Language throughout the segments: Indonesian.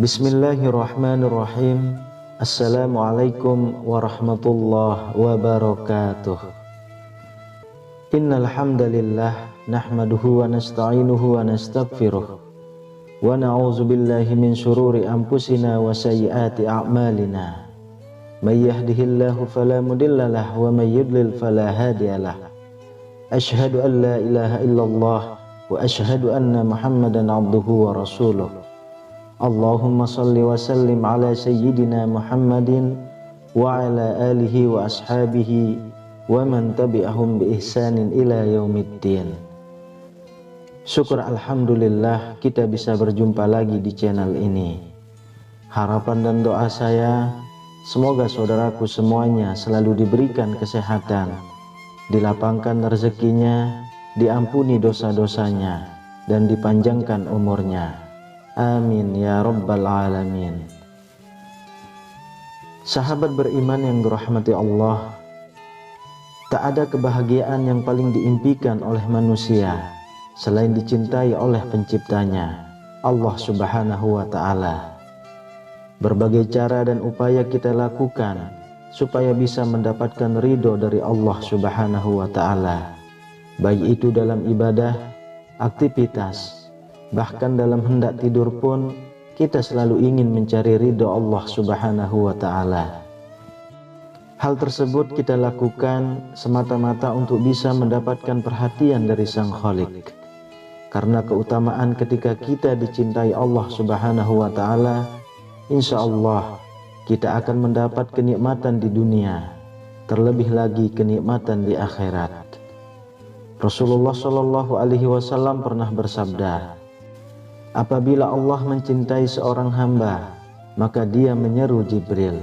Bismillahirrahmanirrahim. Assalamualaikum warahmatullahi wabarakatuh. Innal hamdalillah nahmaduhu wa nasta'inuhu wa nastaghfiruh wa na'udzu billahi min shururi anfusina wa sayyiati a'malina. May yahdihillahu fala mudhillalah wa may yudlil fala hadiyalah. Asyhadu an la ilaha illallah wa asyhadu anna Muhammadan abduhu wa rasuluh. Allahumma salli wa sallim ala sayyidina Muhammadin wa ala alihi wa ashabihi wa man tabi'ahum bi ihsanin ila yaumiddin. Syukur alhamdulillah kita bisa berjumpa lagi di channel ini. Harapan dan doa saya, semoga saudaraku semuanya selalu diberikan kesehatan, dilapangkan rezekinya, diampuni dosa-dosanya, dan dipanjangkan umurnya. Amin ya rabbal alamin. Sahabat beriman yang dirahmati Allah, tak ada kebahagiaan yang paling diimpikan oleh manusia selain dicintai oleh penciptanya, Allah subhanahu wa ta'ala. Berbagai cara dan upaya kita lakukan supaya bisa mendapatkan ridho dari Allah subhanahu wa ta'ala, baik itu dalam ibadah, aktivitas, bahkan dalam hendak tidur pun kita selalu ingin mencari ridho Allah subhanahu wa ta'ala. Hal tersebut kita lakukan semata-mata untuk bisa mendapatkan perhatian dari Sang Khalik. Karena keutamaan ketika kita dicintai Allah subhanahu wa ta'ala, insya Allah kita akan mendapat kenikmatan di dunia, terlebih lagi kenikmatan di akhirat. Rasulullah Shallallahu Alaihi Wasallam pernah bersabda, apabila Allah mencintai seorang hamba, maka dia menyeru Jibril,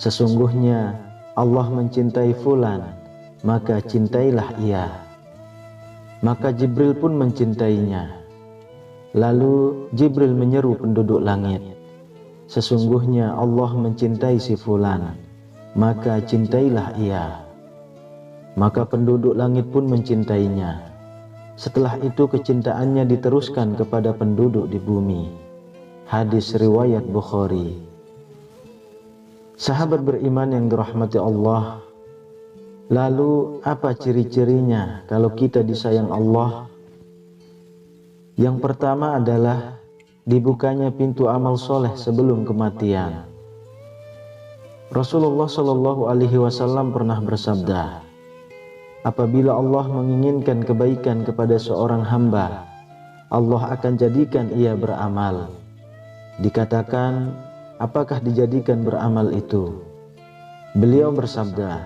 sesungguhnya Allah mencintai fulan, maka cintailah ia. Maka Jibril pun mencintainya. Lalu Jibril menyeru penduduk langit, sesungguhnya Allah mencintai si fulan, maka cintailah ia. Maka penduduk langit pun mencintainya. Setelah itu kecintaannya diteruskan kepada penduduk di bumi. Hadis riwayat Bukhari. Sahabat beriman yang dirahmati Allah, lalu apa ciri-cirinya kalau kita disayang Allah? Yang pertama adalah dibukanya pintu amal soleh sebelum kematian. Rasulullah Shallallahu Alaihi Wasallam pernah bersabda, apabila Allah menginginkan kebaikan kepada seorang hamba, Allah akan jadikan ia beramal. Dikatakan, apakah dijadikan beramal itu? Beliau bersabda,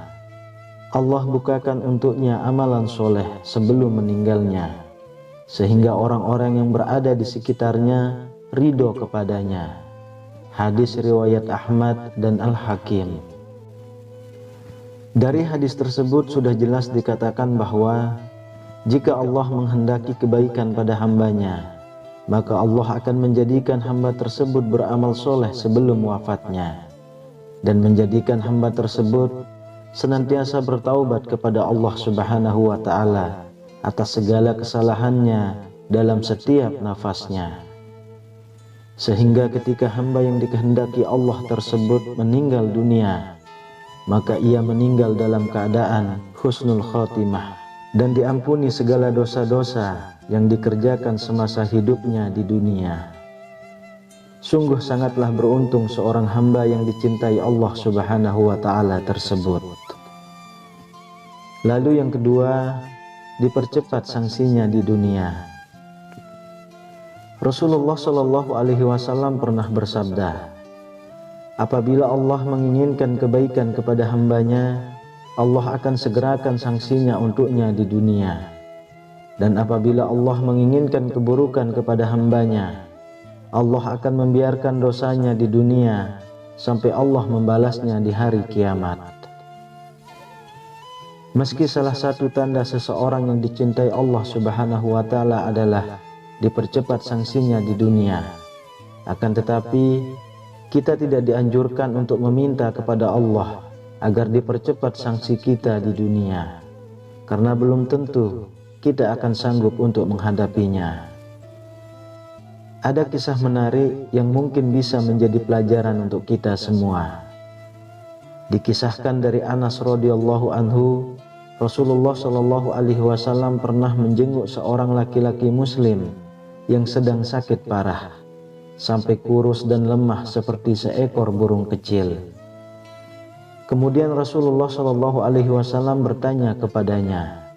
Allah bukakan untuknya amalan soleh sebelum meninggalnya, sehingga orang-orang yang berada di sekitarnya ridho kepadanya. Hadis riwayat Ahmad dan Al-Hakim. Dari hadis tersebut sudah jelas dikatakan bahwa jika Allah menghendaki kebaikan pada hambanya, maka Allah akan menjadikan hamba tersebut beramal soleh sebelum wafatnya, dan menjadikan hamba tersebut senantiasa bertaubat kepada Allah subhanahu wa ta'ala atas segala kesalahannya dalam setiap nafasnya. Sehingga ketika hamba yang dikehendaki Allah tersebut meninggal dunia, maka ia meninggal dalam keadaan husnul khotimah dan diampuni segala dosa-dosa yang dikerjakan semasa hidupnya di dunia. Sungguh sangatlah beruntung seorang hamba yang dicintai Allah subhanahu wa ta'ala tersebut. Lalu yang kedua, dipercepat sanksinya di dunia. Rasulullah Shallallahu Alaihi Wasallam pernah bersabda, apabila Allah menginginkan kebaikan kepada hambanya, Allah akan segerakan sanksinya untuknya di dunia. Dan apabila Allah menginginkan keburukan kepada hambanya, Allah akan membiarkan dosanya di dunia sampai Allah membalasnya di hari kiamat. Meski salah satu tanda seseorang yang dicintai Allah Subhanahu wa Ta'ala adalah dipercepat sanksinya di dunia, akan tetapi kita tidak dianjurkan untuk meminta kepada Allah agar dipercepat sanksi kita di dunia, karena belum tentu kita akan sanggup untuk menghadapinya. Ada kisah menarik yang mungkin bisa menjadi pelajaran untuk kita semua. Dikisahkan dari Anas radhiyallahu anhu, Rasulullah Shallallahu alaihi wasallam pernah menjenguk seorang laki-laki muslim yang sedang sakit parah, sampai kurus dan lemah seperti seekor burung kecil. Kemudian Rasulullah Shallallahu alaihi wasallam bertanya kepadanya,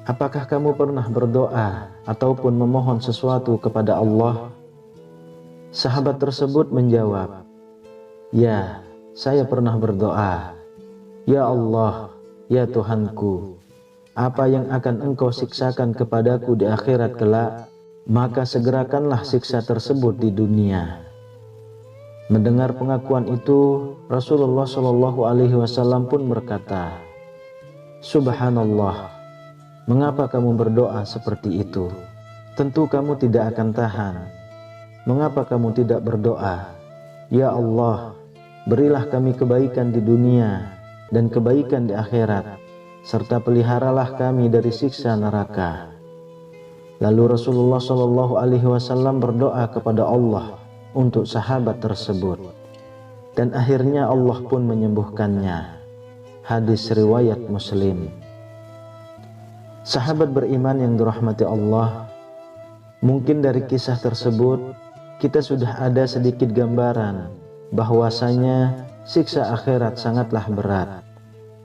"Apakah kamu pernah berdoa ataupun memohon sesuatu kepada Allah?" Sahabat tersebut menjawab, "Ya, saya pernah berdoa. Ya Allah, ya Tuhanku, apa yang akan Engkau siksakan kepadaku di akhirat kelak, maka segerakanlah siksa tersebut di dunia." Mendengar pengakuan itu, Rasulullah Shallallahu alaihi wasallam pun berkata, "Subhanallah, mengapa kamu berdoa seperti itu? Tentu kamu tidak akan tahan. Mengapa kamu tidak berdoa, ya Allah, berilah kami kebaikan di dunia dan kebaikan di akhirat, serta peliharalah kami dari siksa neraka." Lalu Rasulullah Shallallahu alaihi wasallam berdoa kepada Allah untuk sahabat tersebut, dan akhirnya Allah pun menyembuhkannya. Hadis riwayat Muslim. Sahabat beriman yang dirahmati Allah, mungkin dari kisah tersebut kita sudah ada sedikit gambaran bahwasanya siksa akhirat sangatlah berat.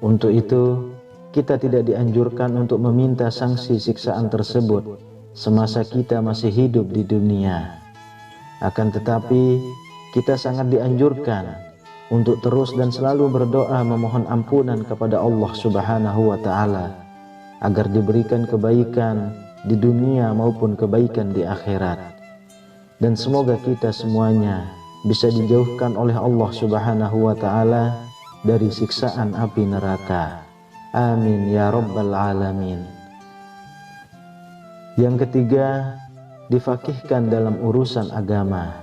Untuk itu, kita tidak dianjurkan untuk meminta sanksi siksaan tersebut semasa kita masih hidup di dunia. Akan tetapi, kita sangat dianjurkan untuk terus dan selalu berdoa memohon ampunan kepada Allah Subhanahu wa Ta'ala agar diberikan kebaikan di dunia maupun kebaikan di akhirat. Dan semoga kita semuanya bisa dijauhkan oleh Allah Subhanahu wa Ta'ala dari siksaan api neraka. Amin ya rabbal alamin. Yang ketiga, difaqihkan dalam urusan agama.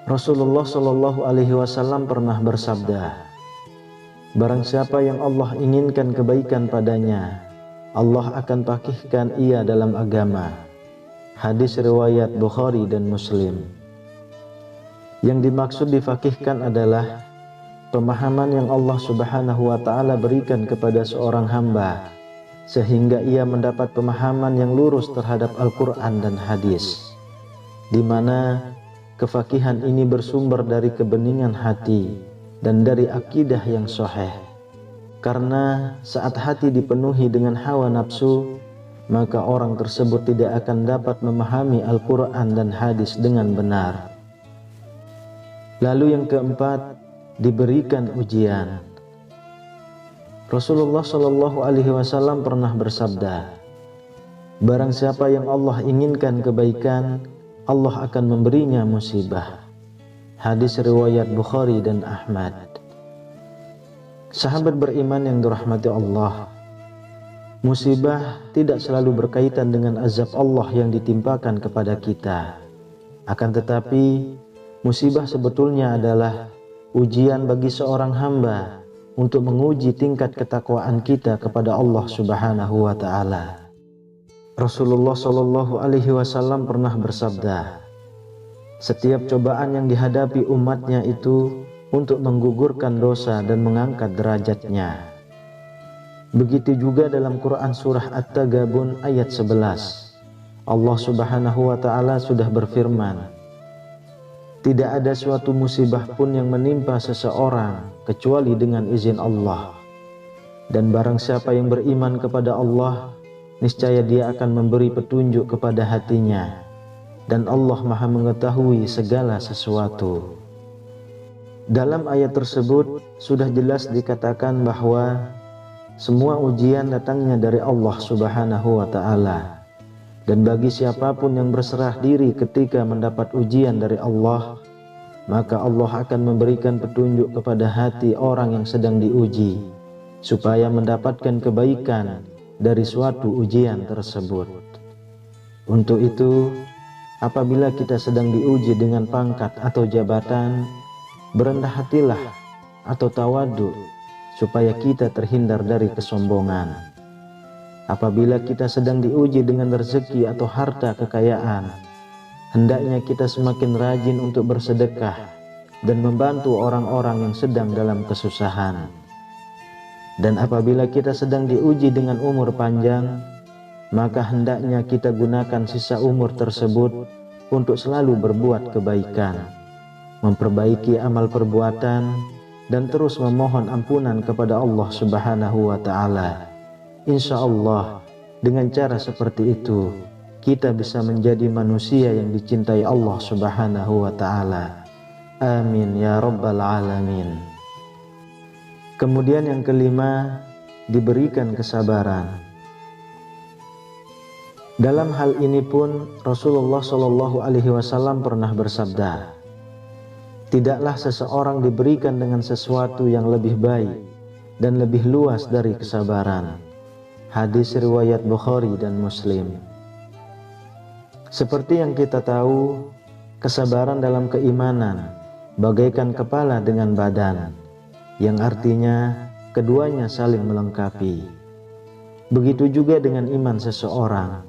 Rasulullah Shallallahu alaihi wasallam pernah bersabda, "Barang siapa yang Allah inginkan kebaikan padanya, Allah akan faqihkan ia dalam agama." Hadis riwayat Bukhari dan Muslim. Yang dimaksud difaqihkan adalah pemahaman yang Allah Subhanahu wa Ta'ala berikan kepada seorang hamba, sehingga ia mendapat pemahaman yang lurus terhadap Al-Quran dan hadis, di mana kefakihan ini bersumber dari kebeningan hati dan dari akidah yang sahih. Karena saat hati dipenuhi dengan hawa nafsu, maka orang tersebut tidak akan dapat memahami Al-Quran dan hadis dengan benar. Lalu yang keempat, diberikan ujian. Rasulullah Shallallahu alaihi wasallam pernah bersabda, "Barang siapa yang Allah inginkan kebaikan, Allah akan memberinya musibah." Hadis riwayat Bukhari dan Ahmad. Sahabat beriman yang dirahmati Allah, musibah tidak selalu berkaitan dengan azab Allah yang ditimpakan kepada kita. Akan tetapi, musibah sebetulnya adalah ujian bagi seorang hamba untuk menguji tingkat ketakwaan kita kepada Allah Subhanahu wa Ta'ala. Rasulullah Shallallahu alaihi wasallam pernah bersabda, "Setiap cobaan yang dihadapi umatnya itu untuk menggugurkan dosa dan mengangkat derajatnya." Begitu juga dalam Quran surah At-Taghabun ayat 11. Allah Subhanahu wa Ta'ala sudah berfirman, "Tidak ada suatu musibah pun yang menimpa seseorang kecuali dengan izin Allah. Dan barang siapa yang beriman kepada Allah, niscaya dia akan memberi petunjuk kepada hatinya. Dan Allah Maha mengetahui segala sesuatu." Dalam ayat tersebut sudah jelas dikatakan bahwa semua ujian datangnya dari Allah Subhanahu wa Ta'ala. Dan bagi siapapun yang berserah diri ketika mendapat ujian dari Allah, maka Allah akan memberikan petunjuk kepada hati orang yang sedang diuji, supaya mendapatkan kebaikan dari suatu ujian tersebut. Untuk itu, apabila kita sedang diuji dengan pangkat atau jabatan, berendah hatilah atau tawadu supaya kita terhindar dari kesombongan. Apabila kita sedang diuji dengan rezeki atau harta kekayaan, hendaknya kita semakin rajin untuk bersedekah dan membantu orang-orang yang sedang dalam kesusahan. Dan apabila kita sedang diuji dengan umur panjang, maka hendaknya kita gunakan sisa umur tersebut untuk selalu berbuat kebaikan, memperbaiki amal perbuatan, dan terus memohon ampunan kepada Allah Subhanahu wa Ta'ala. Insya Allah, dengan cara seperti itu, kita bisa menjadi manusia yang dicintai Allah Subhanahu wa Ta'ala. Amin ya Rabbal Alamin. Kemudian yang kelima, diberikan kesabaran. Dalam hal ini pun Rasulullah SAW pernah bersabda, tidaklah seseorang diberikan dengan sesuatu yang lebih baik dan lebih luas dari kesabaran. Hadis riwayat Bukhari dan Muslim. Seperti yang kita tahu, kesabaran dalam keimanan bagaikan kepala dengan badan, yang artinya keduanya saling melengkapi. Begitu juga dengan iman seseorang.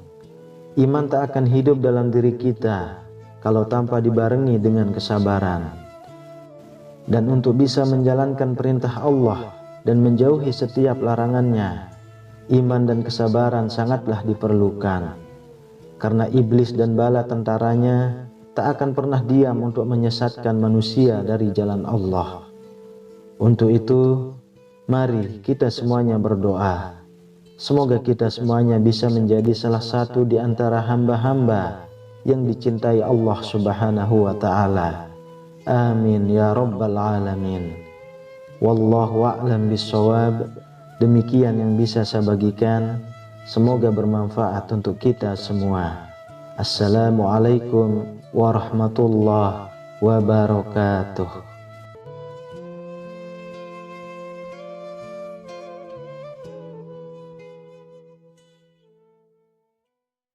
Iman tak akan hidup dalam diri kita kalau tanpa dibarengi dengan kesabaran. Dan untuk bisa menjalankan perintah Allah dan menjauhi setiap larangannya, iman dan kesabaran sangatlah diperlukan. Karena iblis dan bala tentaranya tak akan pernah diam untuk menyesatkan manusia dari jalan Allah. Untuk itu, mari kita semuanya berdoa. Semoga kita semuanya bisa menjadi salah satu di antara hamba-hamba yang dicintai Allah Subhanahu wa Ta'ala. Amin ya Rabbal Alamin. Wallahu a'lam bissawab. Demikian yang bisa saya bagikan. Semoga bermanfaat untuk kita semua. Assalamualaikum warahmatullahi wabarakatuh.